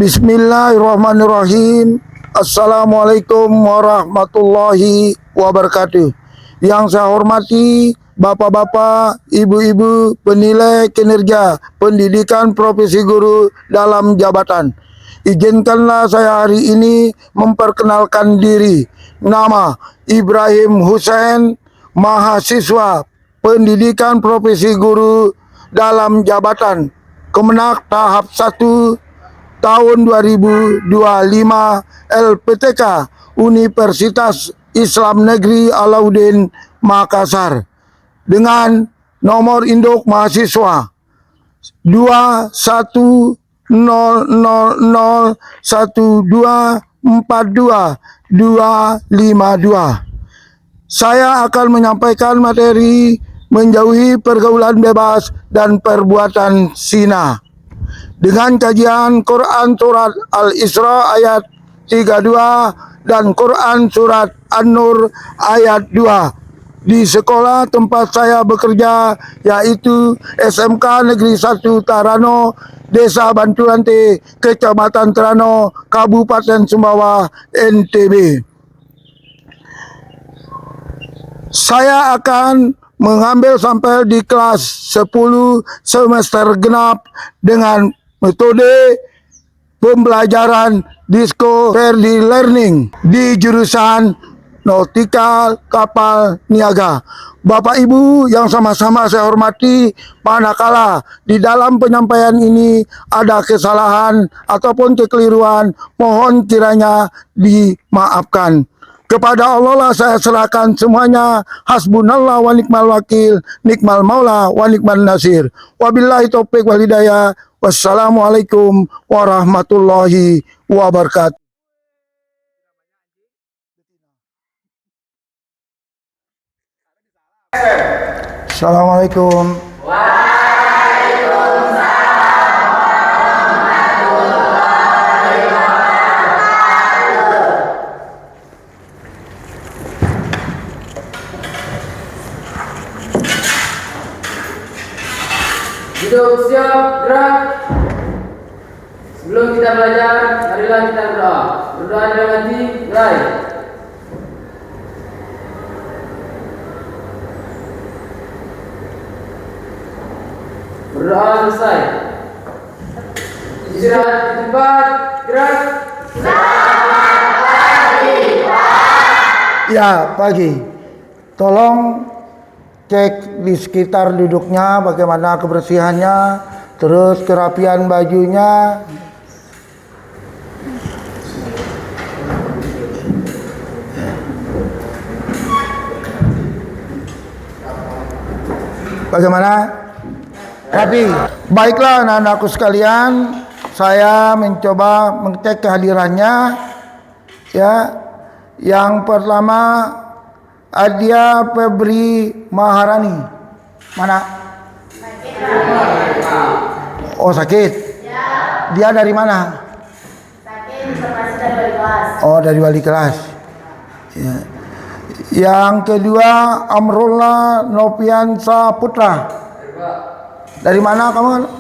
Bismillahirrahmanirrahim. Assalamualaikum warahmatullahi wabarakatuh. Yang saya hormati Bapak-bapak, Ibu-ibu penilai kinerja pendidikan profesi guru dalam jabatan. Izinkanlah saya hari ini memperkenalkan diri. Nama Ibrahim Hussein, mahasiswa pendidikan profesi guru dalam jabatan Kemenak tahap 1 tahun 2025 LPTK Universitas Islam Negeri Alauddin Makassar dengan nomor induk mahasiswa 21000124252. Saya akan menyampaikan materi menjauhi pergaulan bebas dan perbuatan zina dengan kajian Quran Surat Al-Isra ayat 32 dan Quran Surat An-Nur ayat 2 di sekolah tempat saya bekerja, yaitu SMK Negeri 1 Tarano, Desa Bantulante, Kecamatan Tarano, Kabupaten Sumbawa, NTB. Saya akan mengambil sampel di kelas 10 semester genap dengan metode pembelajaran discovery learning di jurusan nautikal kapal niaga. Bapak Ibu yang sama-sama saya hormati, manakala di dalam penyampaian ini ada kesalahan ataupun kekeliruan, mohon kiranya dimaafkan. Kepada Allah lah saya serahkan semuanya. Hasbunallah wa ni'mal wakil, nikmal maula wa ni'man nasir. Wabillahi taufiq wal hidayah. Wassalamualaikum warahmatullahi wabarakatuh. Assalamualaikum. Duduk, siap, gerak. Sebelum kita belajar, marilah kita berdoa. Berdoa dalam hati, mulai. Berdoa selesai. Istirahat di tempat, gerak. Selamat pagi, Pak. Ya, pagi. Tolong cek di sekitar duduknya bagaimana kebersihannya, terus kerapian bajunya. Bagaimana? Rapi. Baiklah anak-anakku sekalian, saya mencoba mengecek kehadirannya. Ya, yang pertama Adia Febri Maharani. Mana? Oh, sakit. Ya. Dia dari mana? Sakit informasi dari wali kelas. Oh, dari wali kelas. Ya. Yang kedua Amrullah Nopiansa Putra. Dari mana kamu?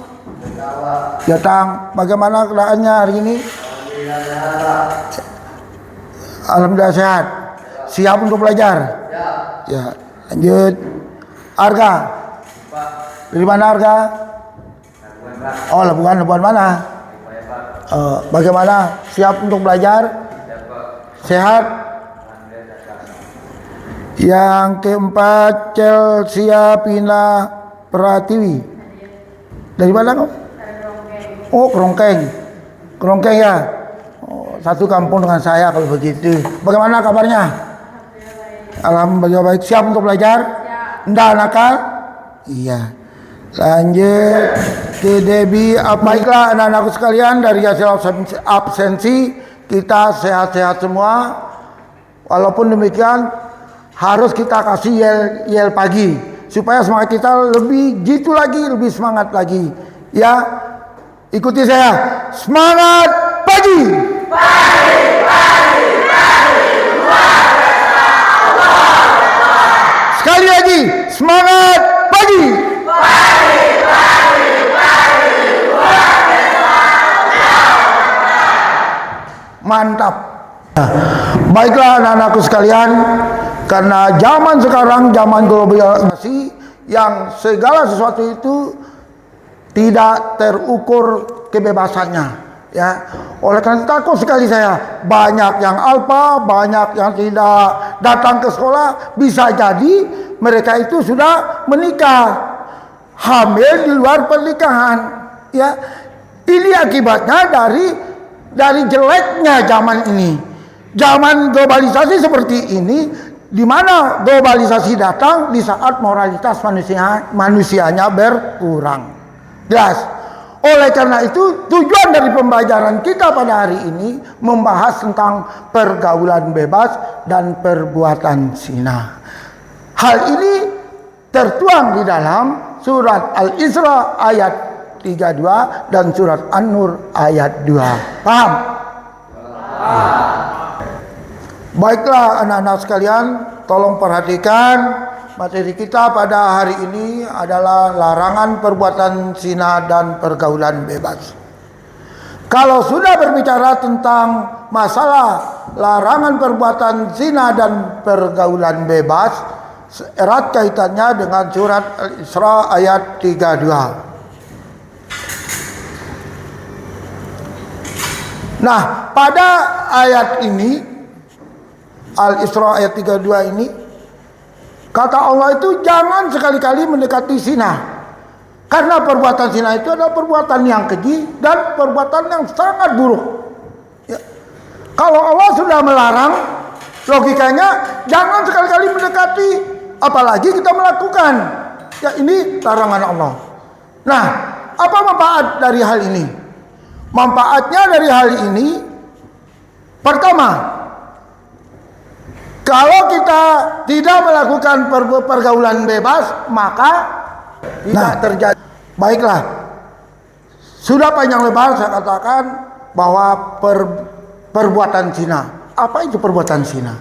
Jatang. Bagaimana keadaannya hari ini? Alhamdulillah sehat. Siap untuk belajar? Ya, lanjut. Arga. Dari mana Arga? Oh, Labuan mana? Bagaimana? Siap untuk belajar? Sehat? Yang keempat Celsia Pina Pratiwi. Dari mana kamu? Oh, Kerongkeng. Kerongkeng ya. Oh, satu kampung dengan saya kalau begitu. Bagaimana kabarnya? Alhamdulillah baik. Siap untuk belajar? Enggak nakal? Iya. Lanjut ke Debbie. Baiklah anak-anakku sekalian, dari hasil absensi kita sehat-sehat semua. Walaupun demikian harus kita kasih yel pagi supaya semangat kita lebih gitu lagi, lebih semangat lagi. Ya, ikuti saya. Semangat pagi. Pagi, pagi, pagi. Sekali lagi, semangat pagi. Pagi, pagi, pagi. Mantap. Baiklah anak-anakku sekalian, karena zaman sekarang zaman globalisasi yang segala sesuatu itu tidak terukur kebebasannya, ya. Oleh karena takut sekali saya, banyak yang alpa, banyak yang tidak datang ke sekolah, bisa jadi mereka itu sudah menikah, hamil di luar pernikahan, ya. Ini akibatnya dari jeleknya zaman ini. Zaman globalisasi seperti ini, di mana globalisasi datang di saat moralitas manusianya berkurang. Jelas. Oleh karena itu, tujuan dari pembelajaran kita pada hari ini membahas tentang pergaulan bebas dan perbuatan zina. Hal ini tertuang di dalam surat Al-Isra ayat 32 dan surat An-Nur ayat 2. Paham? Baiklah anak-anak sekalian, tolong perhatikan materi kita pada hari ini adalah larangan perbuatan zina dan pergaulan bebas. Kalau sudah berbicara tentang masalah larangan perbuatan zina dan pergaulan bebas, erat kaitannya dengan surat Al-Isra ayat 32. Nah, pada ayat ini Al-Isra ayat 32 ini, kata Allah itu jangan sekali-kali mendekati zina. Karena perbuatan zina itu adalah perbuatan yang keji dan perbuatan yang sangat buruk. Ya. Kalau Allah sudah melarang, logikanya jangan sekali-kali mendekati, apalagi kita melakukan. Ya, ini larangan Allah. Nah, apa manfaat dari hal ini? Manfaatnya dari hal ini, pertama, kalau kita tidak melakukan pergaulan bebas, maka tidak terjadi. Baiklah, sudah panjang lebar saya katakan bahwa perbuatan zina. Apa itu perbuatan zina?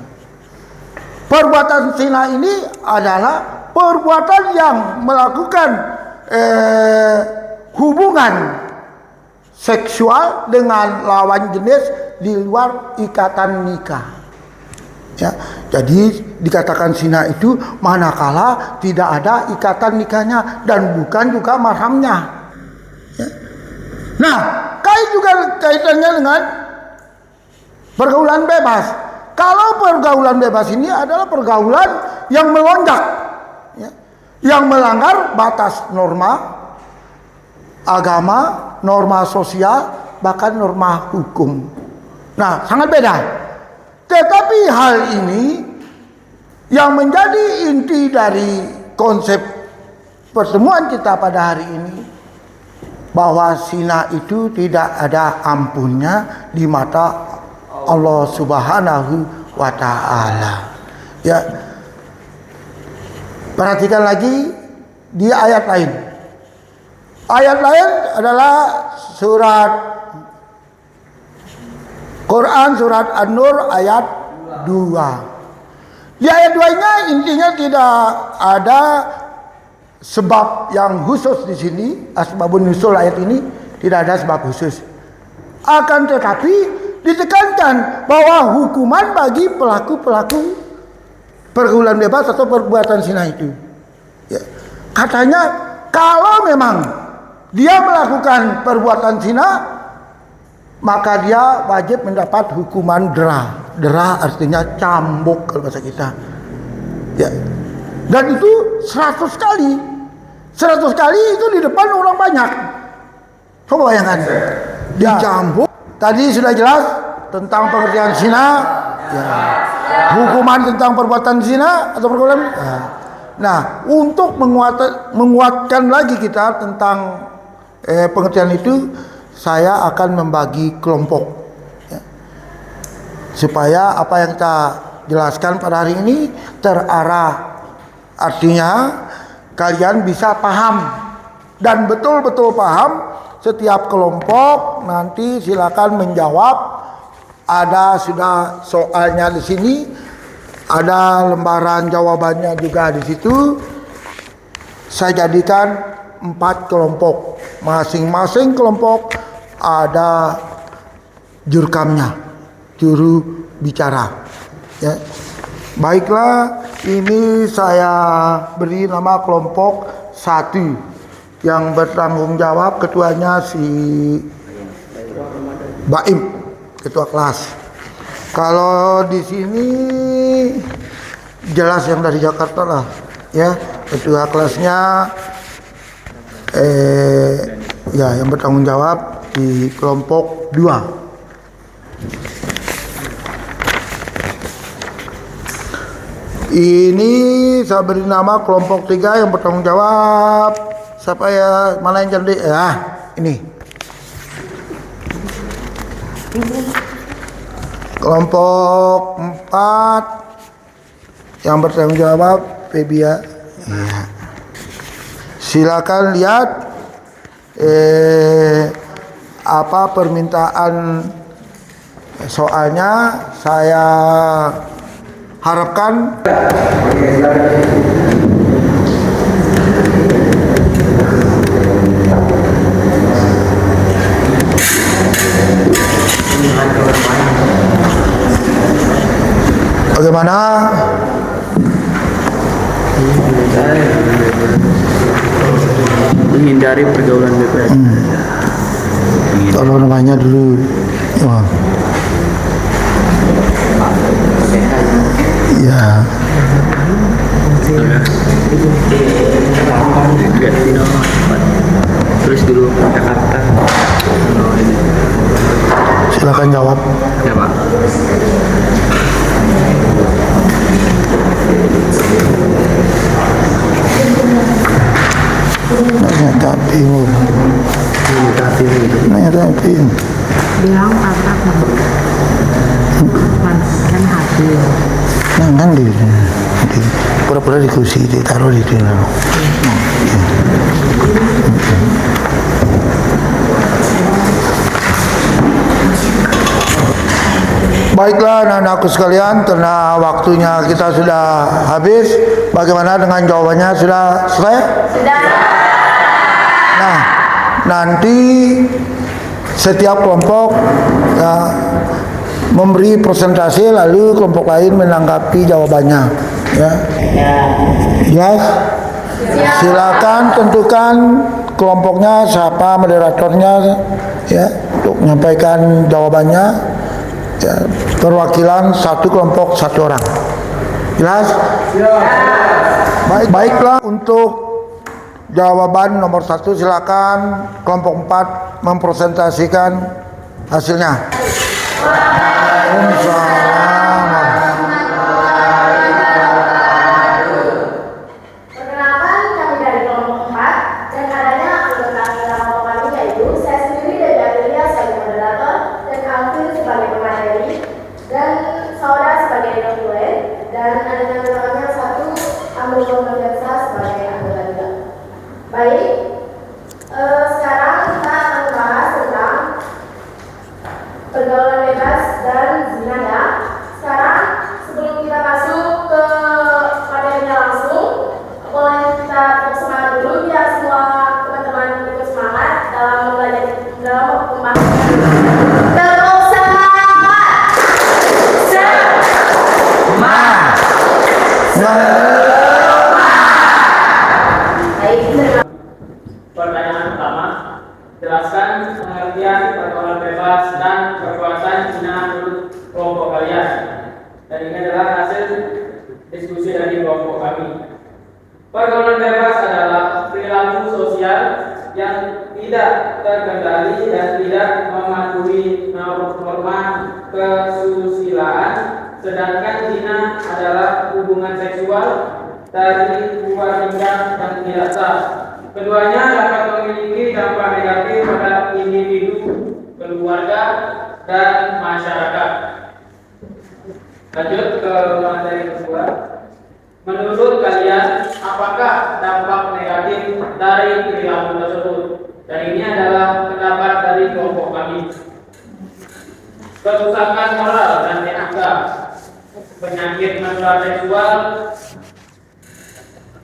Perbuatan zina ini adalah perbuatan yang melakukan hubungan seksual dengan lawan jenis di luar ikatan nikah. Ya, jadi dikatakan zina itu manakala tidak ada ikatan nikahnya dan bukan juga mahramnya. Ya. Nah, kaitannya dengan pergaulan bebas. Kalau pergaulan bebas ini adalah pergaulan yang melonjak, ya, yang melanggar batas norma agama, norma sosial, bahkan norma hukum. Nah, sangat beda. Tetapi hal ini yang menjadi inti dari konsep pertemuan kita pada hari ini, bahwa zina itu tidak ada ampunnya di mata Allah Subhanahu wa Ta'ala. Ya, perhatikan lagi di ayat lain. Ayat lain adalah surat Quran surat An-Nur ayat 2. Di ayat 2-nya intinya tidak ada sebab yang khusus di sini, asbabun nuzul ayat ini tidak ada sebab khusus. Akan tetapi ditekankan bahwa hukuman bagi pelaku-pelaku pergaulan bebas atau perbuatan zina itu. Ya. Katanya kalau memang dia melakukan perbuatan zina, maka dia wajib mendapat hukuman dera. Dera artinya cambuk kalau bahasa kita. Ya. Dan itu 100 kali. 100 kali itu di depan orang banyak. Coba bayangkan. Dicambuk. Tadi sudah jelas tentang pengertian zina. Ya. Hukuman tentang perbuatan zina atau pergaulan. Ya. Nah, untuk menguatkan lagi kita tentang pengertian itu, saya akan membagi kelompok, ya, supaya apa yang kita jelaskan pada hari ini terarah. Artinya kalian bisa paham dan betul-betul paham. Setiap kelompok nanti silakan menjawab. Ada sudah soalnya di sini, ada lembaran jawabannya juga di situ. Saya jadikan 4 kelompok, masing-masing kelompok ada jurkamnya. juru bicara. Ya. Baiklah, ini saya beri nama kelompok 1 yang bertanggung jawab ketuanya si Baim, ketua kelas. Kalau di sini jelas yang dari Jakarta lah, ya ketua kelasnya ya yang bertanggung jawab di kelompok 2. Ini saya beri nama kelompok 3 yang bertanggung jawab. Siapa ya? Mana yang jadi? Ya, ini. Kelompok 4 yang bertanggung jawab Febia. Ya. Silakan lihat apa permintaan soalnya. Saya harapkan bagaimana menghindari pergaulan bebas. Kalau namanya dulu ya. Terus dulu Jakarta. Silakan jawab. Ya Pak. Nanya tapi bilang patah kan hati kan di pura-pura di kursi ditaruh di sini. Baiklah anak-anakku sekalian, karena waktunya kita sudah habis. Bagaimana dengan jawabannya? Sudah selesai? Sudah. Nah, nanti setiap kelompok ya, memberi presentasi, lalu kelompok lain menanggapi jawabannya. Ya, jelas? Silakan tentukan kelompoknya, siapa moderatornya, ya, untuk menyampaikan jawabannya. Ya, perwakilan satu kelompok 1 orang. Jelas? Baiklah, untuk jawaban nomor 1 silakan kelompok 4 mempresentasikan hasilnya. Perkenalkan, kami dari kelompok 4 dan adanya anggota kelompok kami yaitu saya sendiri dari Adelia sebagai moderator dan Alvin sebagai pemateri dan Saudara sebagai dokumen dan adanya namanya 1 anggota pemirsa sebagai anggota juga. Baik, sekarang kita akan membahas tentang pergaulan bebas dan zina ya. Sekarang sebelum kita masuk ke materinya langsung, boleh kita tetap semangat dulu biar semua teman-teman ikut semangat dalam mempelajari dalam pembahasan. Terus semangat. Baik, terima. Pertanyaan pertama, jelaskan pengertian pergaulan bebas dan perbuatan zina menurut kelompok kalian. Dan ini adalah hasil diskusi dari kelompok kami. Pergaulan bebas adalah perilaku sosial yang tidak terkendali dan tidak mematuhi norma kesusilaan, sedangkan zina adalah hubungan seksual dari dua lingkungan yang tidak sah. Keduanya dapat memiliki dampak negatif pada individu, keluarga, dan masyarakat. Lanjut ke materi kedua. Menurut kalian, apakah dampak negatif dari perilaku tersebut? Dan ini adalah pendapat dari kelompok kami. Kerusakan moral dan etika, penyakit menular seksual,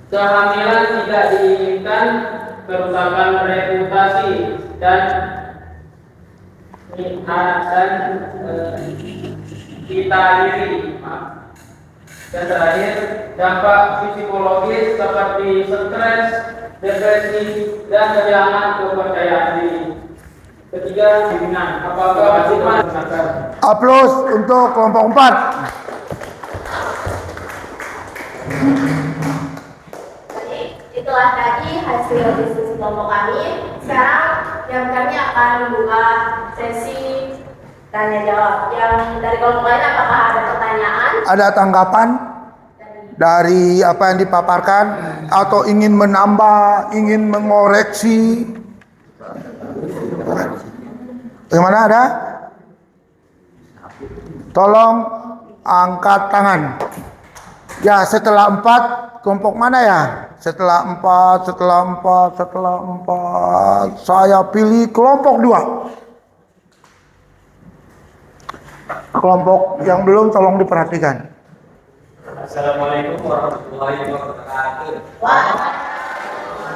kehamilan tidak diinginkan, kerusakan reputasi dan kita diri. Dan terakhir, dampak psikologis seperti stres, depresi, dan kehilangan kepercayaan diri. Ketiga, bimbingan. Apakah masih menggunakan? Aplaus untuk kelompok 4. Jadi, itulah tadi hasil diskusi kelompok kami. Sekarang yang kami akan membuka sesi tanya jawab. Yang dari kelompok lain apakah ada pertanyaan? Ada tanggapan dari apa yang dipaparkan atau ingin menambah, ingin mengoreksi? Bagaimana, ada? Tolong angkat tangan. Ya, setelah 4, kelompok mana ya? Setelah 4, saya pilih kelompok 2. Kelompok yang belum tolong diperhatikan. Assalamualaikum warahmatullahi wabarakatuh.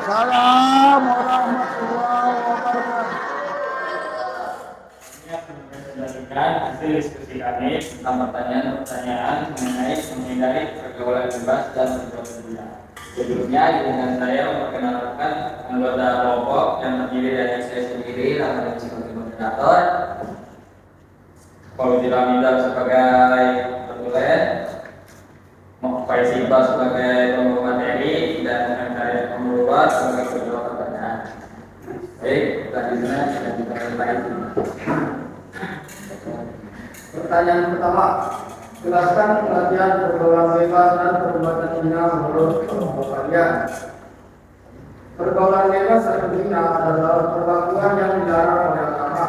Salam warahmatullahi wabarakatuh. Ini akan menjelaskan hasil diskusi kami tentang pertanyaan-pertanyaan mengenai menghindari pergaulan bebas dan berbuat gila. Sebelumnya, dengan saya memperkenalkan anggota kelompok yang terdiri dari saya sendiri, Rahman sebagai moderator, Paul Diramida sebagai penulis, Faisal sebagai pembawa materi, dan saya pembawa sebagai penjawab pertanyaan. Baik, selanjutnya kita mulai. Pertanyaan pertama, jelaskan pengertian pergaulan bebas dan perbuatan zina menurut kelompok kalian. Pergaulan bebas atau zina adalah perlakuan yang dilarang oleh agama,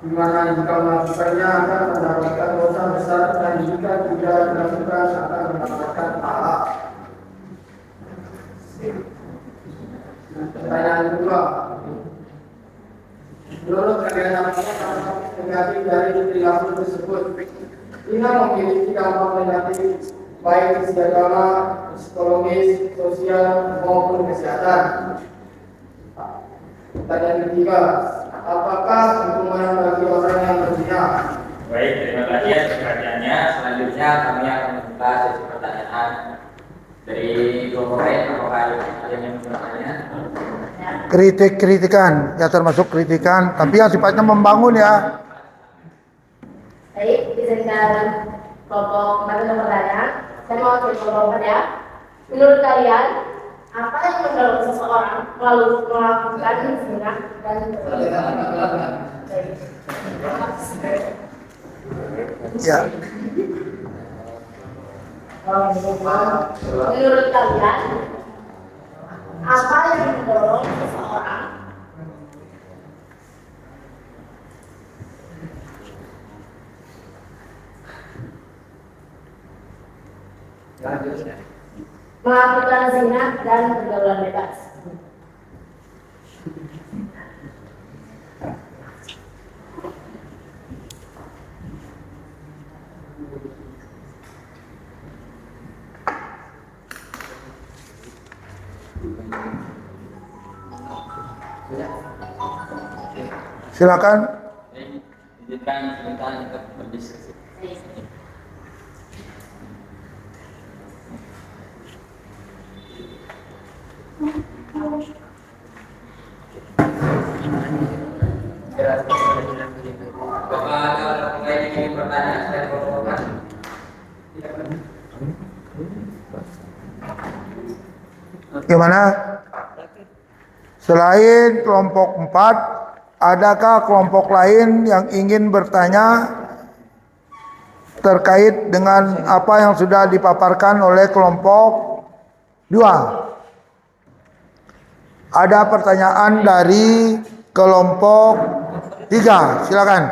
di mana jika melakukannya akan mendapatkan dosa besar dan jika tidak dilakukan akan mendapatkan pahala. Pertanyaan kedua, menurut kalian apa dampak negatif dari perilaku tersebut? Zina memiliki dampak negatif baik segi agama, psikologis, sosial maupun kesehatan. Pertanyaan ketiga, apakah hukuman bagi orang yang berzina? Baik, terima kasih atas perhatiannya. Selanjutnya kami akan membuka sesi pertanyaan dari kelompok lain. Apakah ada yang bertanya? Kritik-kritikan, ya termasuk kritikan, tapi yang sifatnya membangun ya. Baik, izinkan kelompok kemarin pertanyaan. Saya mau ke kelompok 4 ya. Menurut kalian, apa yang mendorong seseorang melakukan zina dan Ya, menurut kalian, apa yang mendorong seseorang melakukan zina dan pergaulan bebas? silakan. Baik, izinkan sebentar untuk berdiskusi. Apakah ada orang lain yang ingin bertanya selain kelompok kami? Gimana? Selain kelompok 4, adakah kelompok lain yang ingin bertanya terkait dengan apa yang sudah dipaparkan oleh kelompok 2? Ada pertanyaan dari kelompok 3, silakan.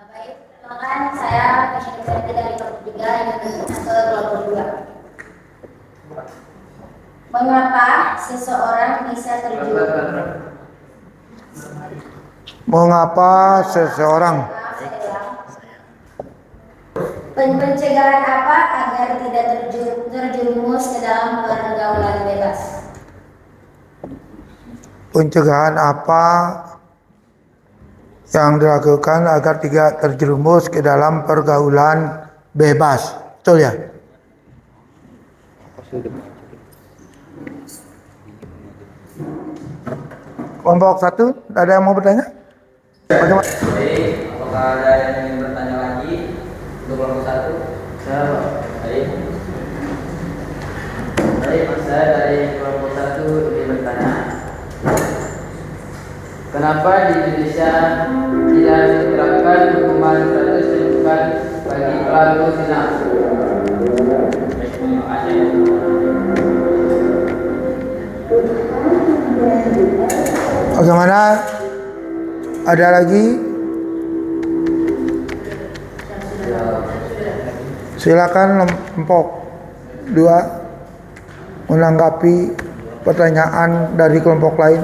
Baik, silakan saya dari kelompok 3 yang ke kelompok 2. Mengapa seseorang bisa terjerumus? Mengapa seseorang Pencegahan apa agar tidak terjerumus ke dalam pergaulan bebas? pencegahan apa yang dilakukan agar tidak terjerumus ke dalam pergaulan bebas. Betul ya? Kelompok 1, ada yang mau bertanya? Bagaimana? Baik, apakah ada yang ingin bertanya lagi untuk kelompok 1? Baik. Baik, Mas, saya dari kelompok 1 ingin bertanya. Kenapa di Indonesia tidak diterapkan hukuman 100 ribuan bagi pelaku zina? Baik, terima kasih. Bagaimana? Ada lagi? Silakan kelompok 2 menanggapi pertanyaan dari kelompok lain.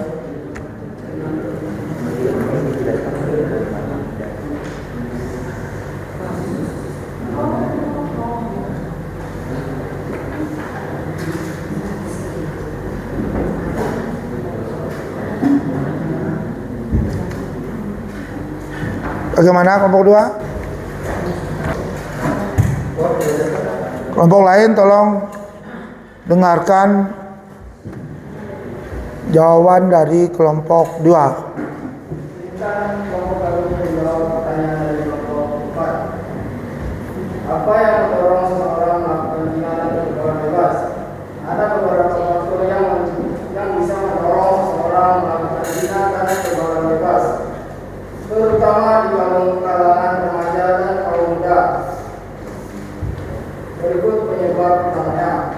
Bagaimana kelompok 2? Kelompok lain tolong dengarkan jawaban dari kelompok 2. Silakan kelompok baru menjawab pertanyaan dari kelompok 4. Apa yang mendorong seseorang melakukan zina dan pergaulan bebas? Ada beberapa faktor yang bisa mendorong seseorang melakukan zina dan pergaulan bebas, terutama di kalangan remaja dan kaum muda. Berikut penyebab utamanya.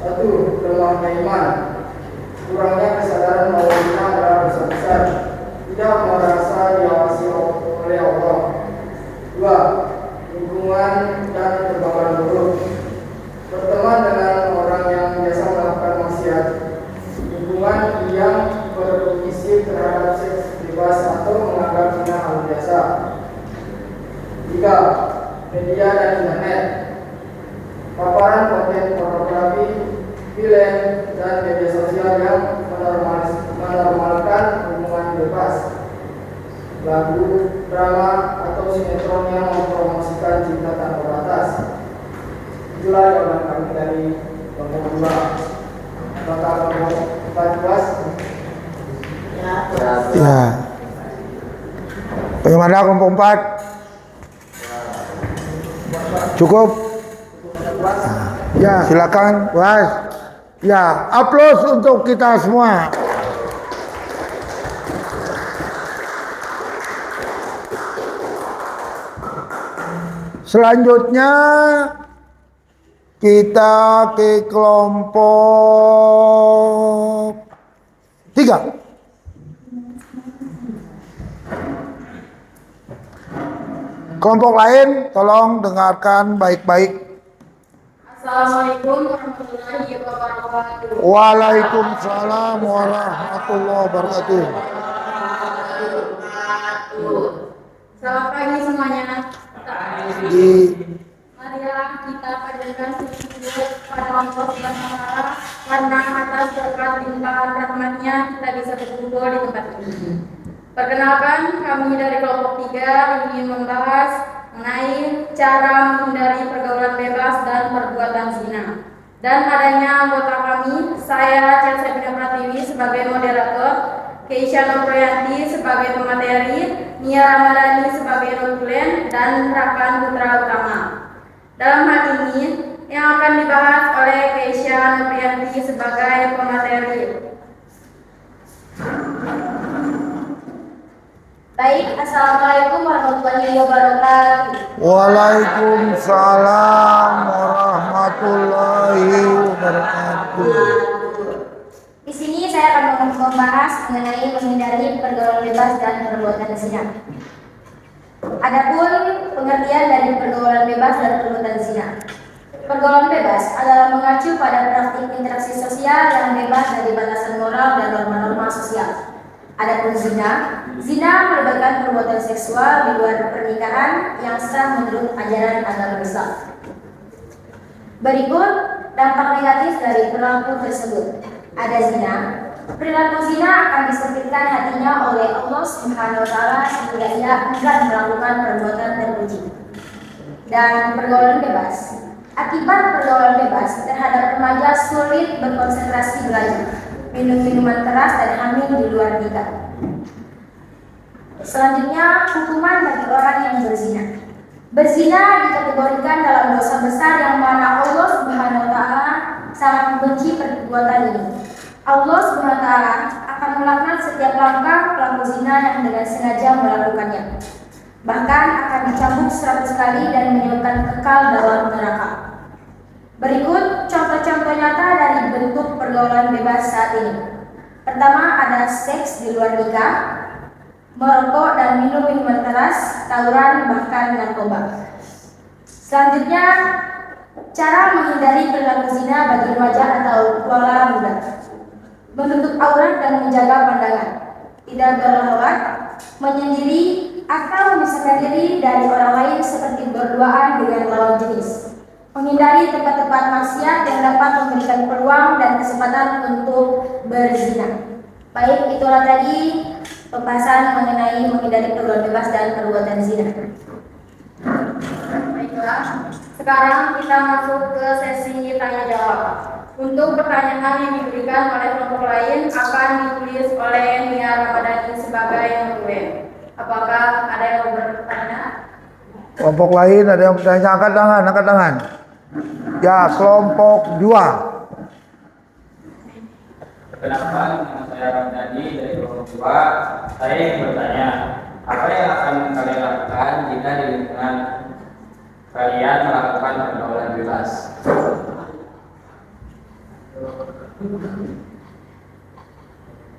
1. Lemahnya iman. Kurangnya kesadaran bahwa zina adalah dosa besar, tidak merasa diawasi oleh Allah. 2. Lingkungan dan pergaulan buruk. Berteman dengan orang yang biasa melakukan maksiat, lingkungan yang berprinsip terhadap seks bebas atau menganggap zina hal biasa. 3. Media dan internet. Paparan konten pornografi, film, dan media sosial yang menormalkan hubungan bebas, lagu, drama, atau sinetron yang mempromosikan cinta tanpa batas. Itulah jawaban kami dari kelompok 2. Maka kelompok 4 puas? Ya. Bagaimana kelompok 4? Cukup? Ya, silakan, puas. Ya, aplaus untuk kita semua. Selanjutnya kita ke kelompok 3. Kelompok lain tolong dengarkan baik-baik. Assalamualaikum warahmatullahi wabarakatuh. Waalaikumsalam warahmatullahi wabarakatuh. Selamat pagi semuanya. Marilah kita panjatkan puji pada Allah Subhanahu wa Ta'ala, karena atas berkat limpahan rahmatnya kita bisa berkumpul di tempat ini. Perkenalkan, kami dari kelompok 3 ingin membahas mengenai cara menghindari pergaulan bebas dan perbuatan zina. Dan adanya anggota kami, saya Chelsea Bina Pratiwi sebagai moderator, Keisha Nurprianti sebagai pemateri, Nia Ramadhani sebagai notulen, dan Rakan Putra Utama. Dalam hal ini, yang akan dibahas oleh Keisha Nurprianti sebagai pemateri. Baik, Assalamualaikum warahmatullahi wabarakatuh. Waalaikumsalam warahmatullahi wabarakatuh. Di sini saya akan membahas mengenai menghindari pergaulan bebas dan perbuatan zina. Adapun pengertian dari pergaulan bebas dan perbuatan zina. Pergaulan bebas adalah mengacu pada praktik interaksi sosial yang bebas dari batasan moral dan norma-norma sosial. Adapun zina merupakan perbuatan seksual di luar pernikahan yang sah menurut ajaran agama Islam. Berikut dampak negatif dari perilaku tersebut. Ada zina. Perilaku zina akan disempitkan hatinya oleh Allah Subhanahu wa Ta'ala sehingga ia enggan melakukan perbuatan terpuji. dan pergaulan bebas. Akibat pergaulan bebas terhadap remaja sulit berkonsentrasi belajar, minum minuman keras dan hamil di luar nikah. Selanjutnya, hukuman bagi orang yang berzina. Berzina dikategorikan dalam dosa besar yang mana Allah Subhanahu wa taala sangat membenci perbuatan ini. Allah Subhanahu wa taala akan melaknat setiap langkah pelaku zina yang dengan sengaja melakukannya. Bahkan akan dicambuk 100 kali dan menyebabkan kekal dalam neraka. Berikut contoh-contoh nyata dari bentuk pergaulan bebas saat ini. Pertama, ada seks di luar nikah, merokok dan minum minuman keras, tawuran, bahkan narkoba. Selanjutnya, cara menghindari perilaku zina bagi remaja atau kuala muda. Menutup aurat dan menjaga pandangan, tidak berlawat, menyendiri atau memisahkan diri dari orang lain seperti berduaan dengan lawan jenis. Menghindari tempat-tempat maksiat yang dapat memberikan peluang dan kesempatan untuk berzina. Baik, itulah tadi pembahasan mengenai menghindari pergaulan bebas dan perbuatan zina. Baiklah, sekarang kita masuk ke sesi tanya jawab. Untuk pertanyaan yang diberikan oleh kelompok lain akan ditulis oleh Nia Ramadhani sebagai moderator. Apakah ada yang mau bertanya? Kelompok lain ada yang bertanya, angkat tangan, angkat tangan. Ya, kelompok 2. Perkenalkan, nama saya Ramdhani dari kelompok 2. Saya ingin bertanya, apa yang akan kalian lakukan jika di lingkungan kalian melakukan pergaulan bebas?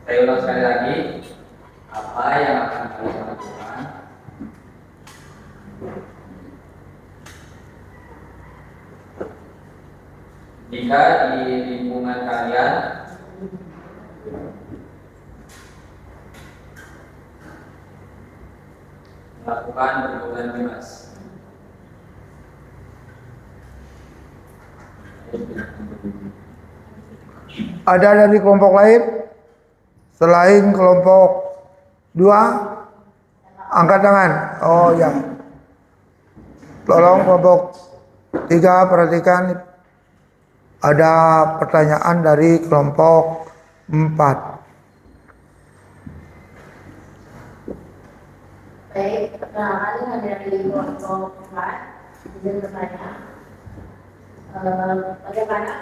Saya ulang sekali lagi, apa yang akan kalian lakukan jika di lingkungan kalian melakukan pergaulan bebas? Ada dari kelompok lain? Selain kelompok 2? Angkat tangan. Oh ya. Tolong kelompok 3 perhatikan. Ada pertanyaan dari kelompok 4. Baik, perkenalkan dari kelompok 4. Izin bertanya, bagaimana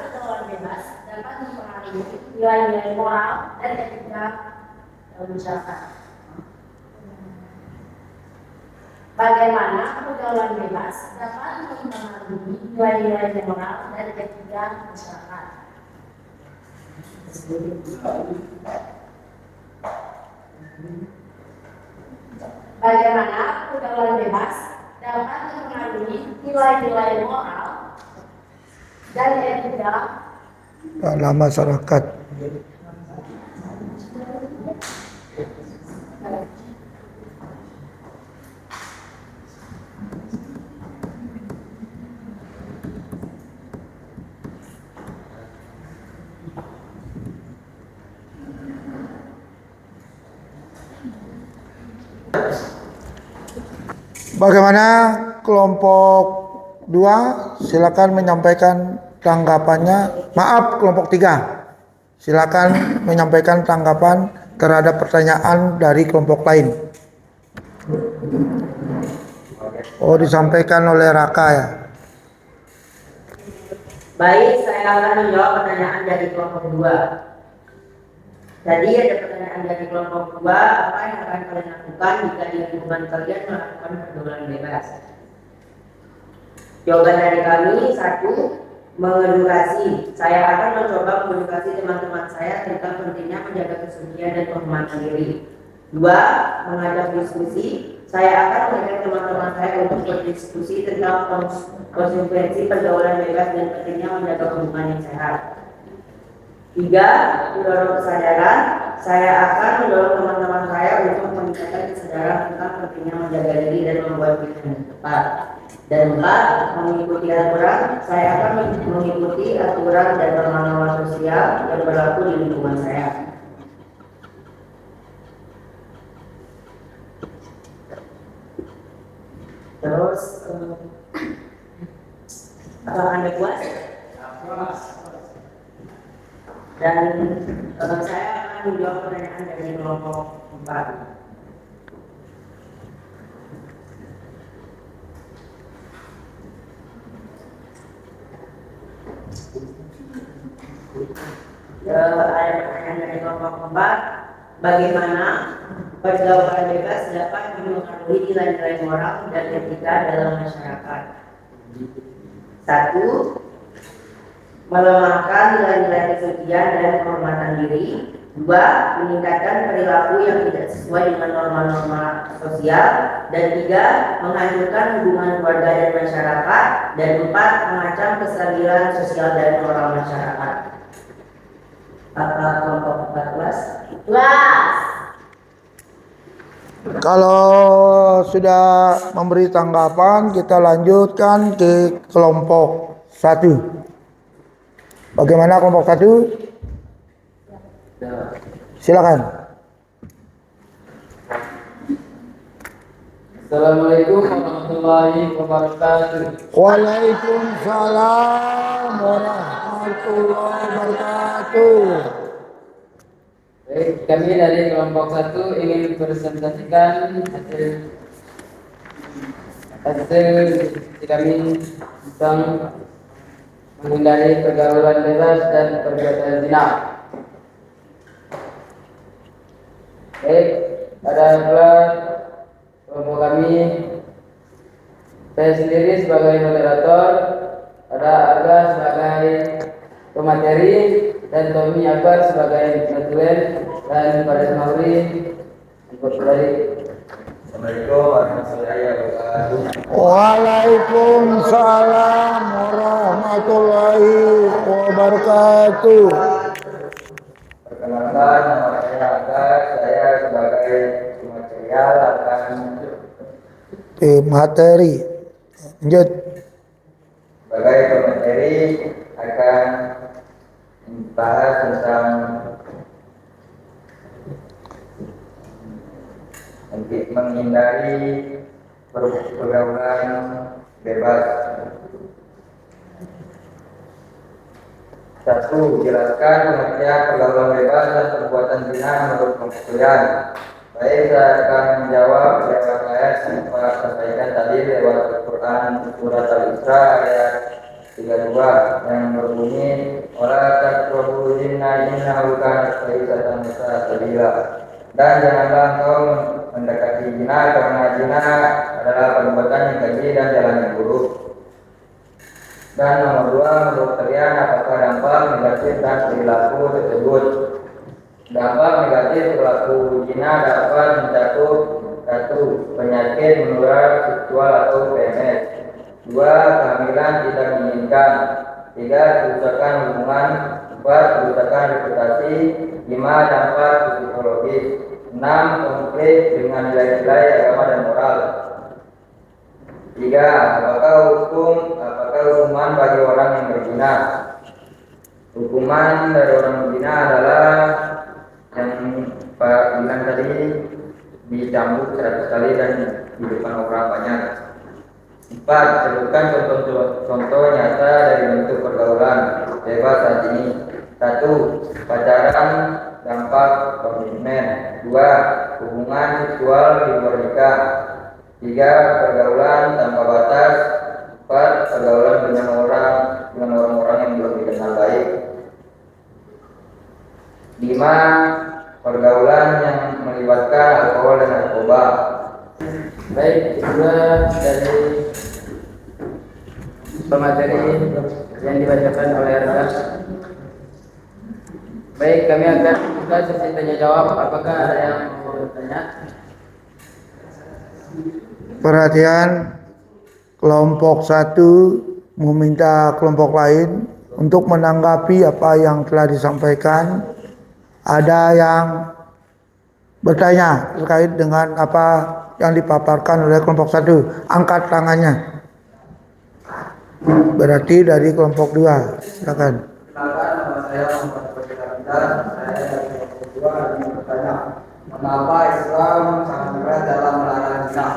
pergaulan bebas dapat mempengaruhi nilai-nilai moral dan etika masyarakat? Bagaimana pergaulan bebas dapat mempengaruhi nilai-nilai moral dan etika masyarakat? Bagaimana pergaulan bebas dapat mempengaruhi nilai-nilai moral dan etika Dalam masyarakat. Bagaimana kelompok 2? Silakan menyampaikan tanggapannya. Maaf, kelompok 3. Silakan menyampaikan tanggapan terhadap pertanyaan dari kelompok lain. Oh, disampaikan oleh Raka ya. Baik, saya akan menjawab pertanyaan dari kelompok 2. Tadi ada pertanyaan dari kelompok 2, apa yang akan kalian lakukan jika di lingkungan kalian melakukan pergaulan bebas? Jawaban dari kami, 1, mengedukasi. Saya akan mencoba mengedukasi teman-teman saya tentang pentingnya menjaga kesucian dan kehormatan diri. 2, mengajak diskusi. Saya akan mengajak teman-teman saya untuk berdiskusi tentang konsekuensi pergaulan bebas dan pentingnya menjaga hubungan yang sehat. 3, mendorong kesadaran. Saya akan mendorong teman-teman saya untuk meningkatkan kesadaran tentang pentingnya menjaga diri dan membuat pilihan yang tepat. Dan 4, mengikuti aturan. Saya akan mengikuti aturan dan norma-norma sosial yang berlaku di lingkungan saya. Terus apakah Anda puas? Dan saya akan menjawab pertanyaan dari kelompok 4. Ada pertanyaan dari kelompok 4. Bagaimana pergaulan bebas dapat mempengaruhi nilai-nilai moral dan etika dalam masyarakat? 1. Melemahkan nilai-nilai kesucian dan kehormatan diri. 2. Meningkatkan perilaku yang tidak sesuai dengan norma-norma sosial. Dan 3. Menghancurkan hubungan keluarga dan masyarakat. Dan 4. Mengancam kestabilan sosial dan moral masyarakat. Apa kelompok 14? Kalau sudah memberi tanggapan, kita lanjutkan ke kelompok 1. Bagaimana kelompok 1? Silakan. Assalamualaikum warahmatullahi wabarakatuh. Waalaikumsalam warahmatullahi wabarakatuh. Baik, kami dari kelompok 1 ingin presentasikan hasil diskusi kami tentang menghindari pergaulan bebas dan perbuatan zina. Baik, pada kelompok kami, saya sendiri sebagai moderator, ada Arga sebagai pemateri, dan Tommy Akbar sebagai penelitian, dan pada Mauri dari. Assalamualaikum warahmatullahi wabarakatuh. Waalaikumsalam warahmatullahi wabarakatuh. Perkenalkan, nama saya Arga, saya sebagai material akan Materi. Lanjut. sebagai pemateri akan membahas tentang menghindari pergaulan bebas. 1. Jelaskan pengertian pergaulan bebas dan perbuatan zina menurut kementerian. Baik, saya akan menjawab lewat ayat yang Pak sampaikan tadi lewat Al-Quran surat Al-Isra ayat 32 yang berbunyi wala taqrabu zina innahu kana fahisatan sabila. Dan janganlah engkau mendekati zina karena zina adalah perbuatan yang keji dan jalan yang buruk. Dan nomor 2, menurut kalian apakah dampak negatif dan perilaku tersebut? Dampak negatif perilaku zina dapat mencakup 1. Penyakit menular seksual atau PMS. 2. Kehamilan tidak diinginkan. 3. Kerusakan hubungan. 4. Kerusakan reputasi. 5. Dampak psikologis. 6. Konflik dengan nilai-nilai agama dan moral. 3. Apakah hukuman bagi orang yang berzina? Hukuman dari orang berzina adalah yang Pak bilang tadi, dicambuk 100 kali dan di depan orang banyak. 4. Sebutkan contoh nyata dari bentuk pergaulan bebas saat ini. 1. Pacaran dampak komitmen. 2. Hubungan seksual di luar nikah. 3. Pergaulan tanpa batas. 4. Pergaulan dengan orang-orang yang belum dikenal baik. 5. Pergaulan yang melibatkan alkohol dan narkoba. Baik, itulah dari pemateri yang dibacakan oleh Arga. Baik, kami akan buka sesi tanya jawab. Apakah ada yang mau bertanya? Perhatian, kelompok 1 meminta kelompok lain untuk menanggapi apa yang telah disampaikan. Ada yang bertanya terkait dengan apa yang dipaparkan oleh kelompok 1. Angkat tangannya. Berarti dari kelompok 2. Silakan. Silakan, nama saya Muhammad Fajar Hamdan. Saya dari kelompok 2 ingin bertanya, mengapa Islam sangat keras dalam melarang zina?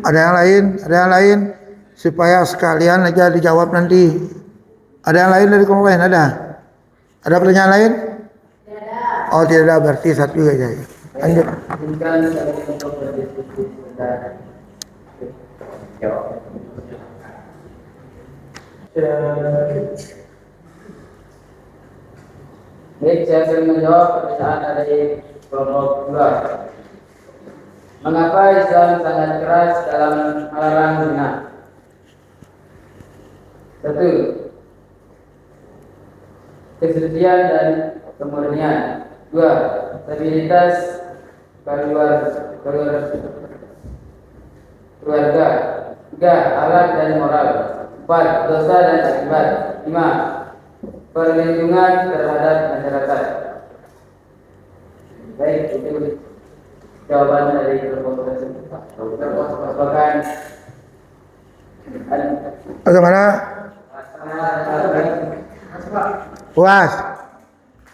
Ada yang lain? Ada yang lain? Supaya sekalian aja dijawab nanti. Ada yang lain dari kelompok lain? Ada? Ada pertanyaan lain? Oh tidak ada, berarti satu aja. Lanjut. Izinkan saya untuk berdiskusi dan jawab. Baik, saya akan menjawab pertanyaan dari kelompok 2. Mengapa Islam sangat keras dalam melarang zina? 1. Kesucian dan kemurnian. 2. Stabilitas keluarga. 3. Akhlak dan moral. 4. Dosa dan akibat. 5. Perlindungan terhadap masyarakat. Baik, itu jawaban dari kelompok tersebut. Apakah Bagaimana? Puas?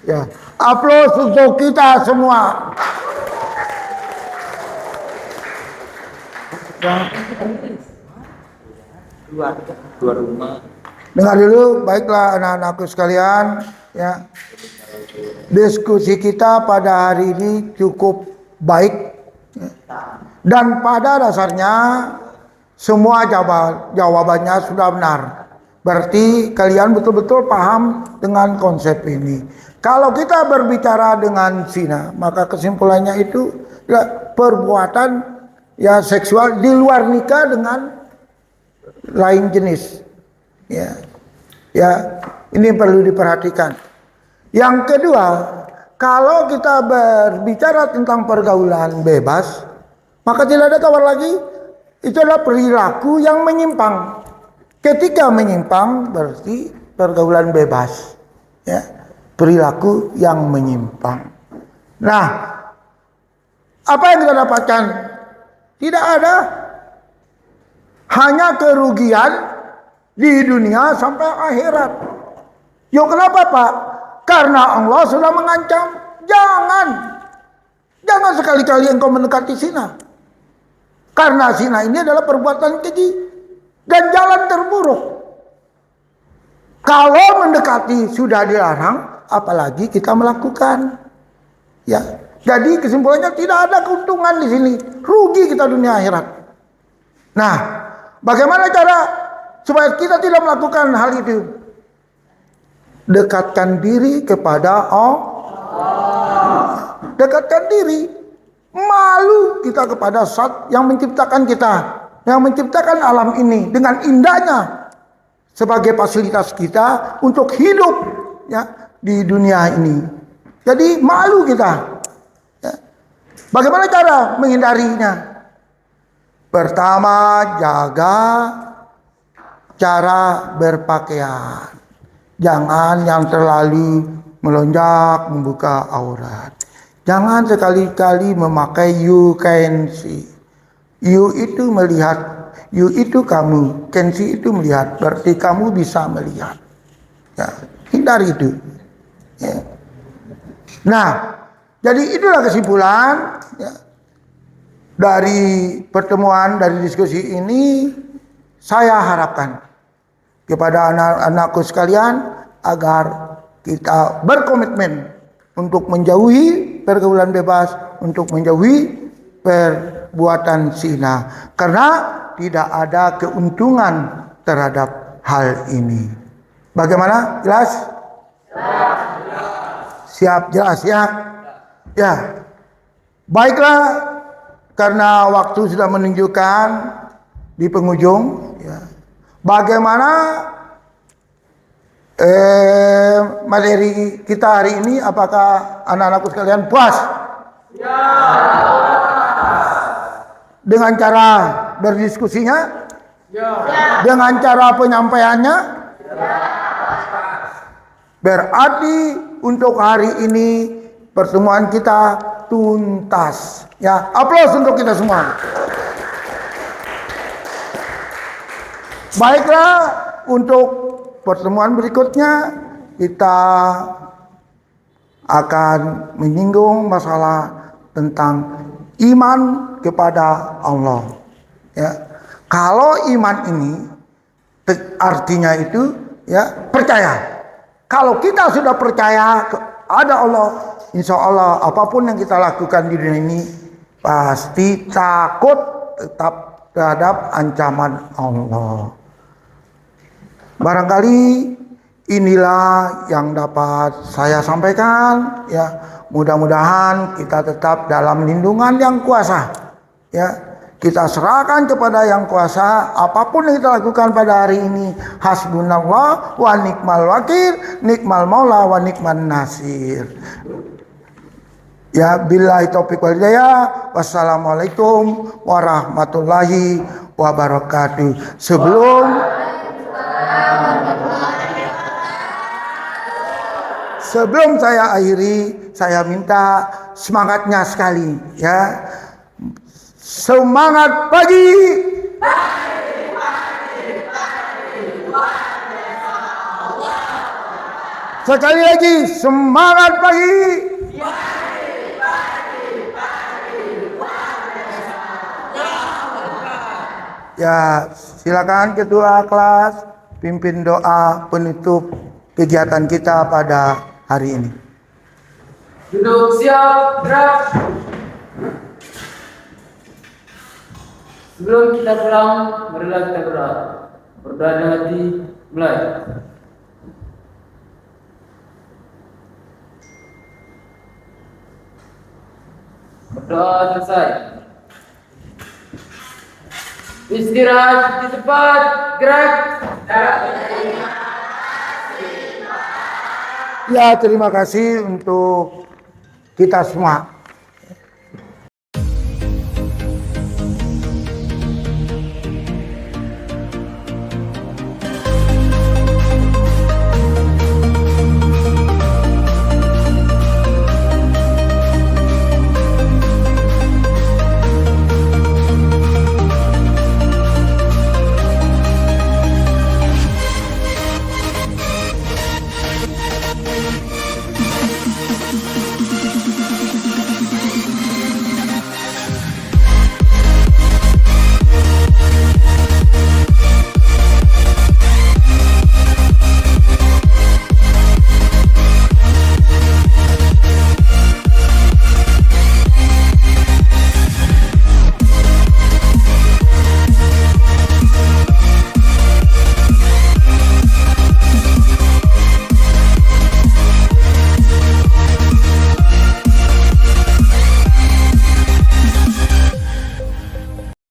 Ya. Aplaus untuk kita semua. Ya. Dua rumah. Dengar dulu, baiklah anak-anakku sekalian, ya. Diskusi kita pada hari ini cukup baik, ya. Dan pada dasarnya semua jawabannya sudah benar. Berarti kalian betul-betul paham dengan konsep ini. Kalau kita berbicara dengan zina, maka kesimpulannya itu ya, perbuatan ya seksual di luar nikah dengan lain jenis. Ya, ini perlu diperhatikan. Yang kedua, kalau kita berbicara tentang pergaulan bebas, maka tidak ada tawar lagi. Itu adalah perilaku yang menyimpang. Ketika menyimpang berarti pergaulan bebas, ya, perilaku yang menyimpang. Nah, apa yang kita dapatkan? Tidak ada, hanya kerugian di dunia sampai akhirat. Yo, kenapa Pak? Karena Allah sudah mengancam, jangan sekali-kali engkau mendekati zina. Karena zina ini adalah perbuatan keji dan jalan terburuk. Kalau mendekati sudah dilarang, apalagi kita melakukan. Ya, jadi kesimpulannya tidak ada keuntungan di sini, rugi kita dunia akhirat. Nah, bagaimana cara supaya kita tidak melakukan hal itu? Dekatkan diri kepada Allah. Dekatkan diri. Malu kita kepada Zat yang menciptakan kita, yang menciptakan alam ini dengan indahnya sebagai fasilitas kita untuk hidup, ya, di dunia ini. Jadi malu kita. Ya. Bagaimana cara menghindarinya? Pertama, jaga cara berpakaian. Jangan yang terlalu melonjak membuka aurat. Jangan sekali-kali memakai you can see. You itu melihat, you itu kamu, can see itu melihat. Berarti kamu bisa melihat. Ya, hindari itu. Ya. Nah, jadi itulah kesimpulan, ya, dari pertemuan, dari diskusi ini. Saya harapkan kepada anak-anakku sekalian agar kita berkomitmen untuk menjauhi pergaulan bebas, untuk menjauhi perbuatan zina, karena tidak ada keuntungan terhadap hal ini. Bagaimana? Jelas? Siap, jelas ya? Ya. Baiklah, karena waktu sudah menunjukkan di penghujung, ya. Bagaimana materi kita hari ini? Apakah anak-anakku sekalian puas? Ya. Dengan cara berdiskusinya? Ya. Dengan cara penyampaiannya? Ya. Berarti untuk hari ini pertemuan kita tuntas. Ya, aplaus untuk kita semua. Baiklah, untuk pertemuan berikutnya kita akan menyinggung masalah tentang iman kepada Allah. Ya, kalau iman ini artinya itu ya percaya. Kalau kita sudah percaya ada Allah, insya Allah apapun yang kita lakukan di dunia ini pasti takut tetap terhadap ancaman Allah. Barangkali inilah yang dapat saya sampaikan ya. Mudah-mudahan kita tetap dalam lindungan yang kuasa ya. Kita serahkan kepada yang kuasa apapun yang kita lakukan pada hari ini. Hasbunallah wa nikmal wakil, nikmal maula wa nikman nasir. Ya billahi taufiq wal hidayah. Wassalamualaikum warahmatullahi wabarakatuh. Sebelum saya akhiri, saya minta semangatnya sekali ya. Semangat pagi. Sekali lagi semangat pagi. Ya, silakan ketua kelas pimpin doa penutup kegiatan kita pada hari ini. Duduk siap, gerak. Sebelum kita pulang, marilah kita berdoa. Berdoa dengan hati, mulai. Berdoa selesai. Istirahat di tempat, gerak. Ya, terima kasih untuk kita semua.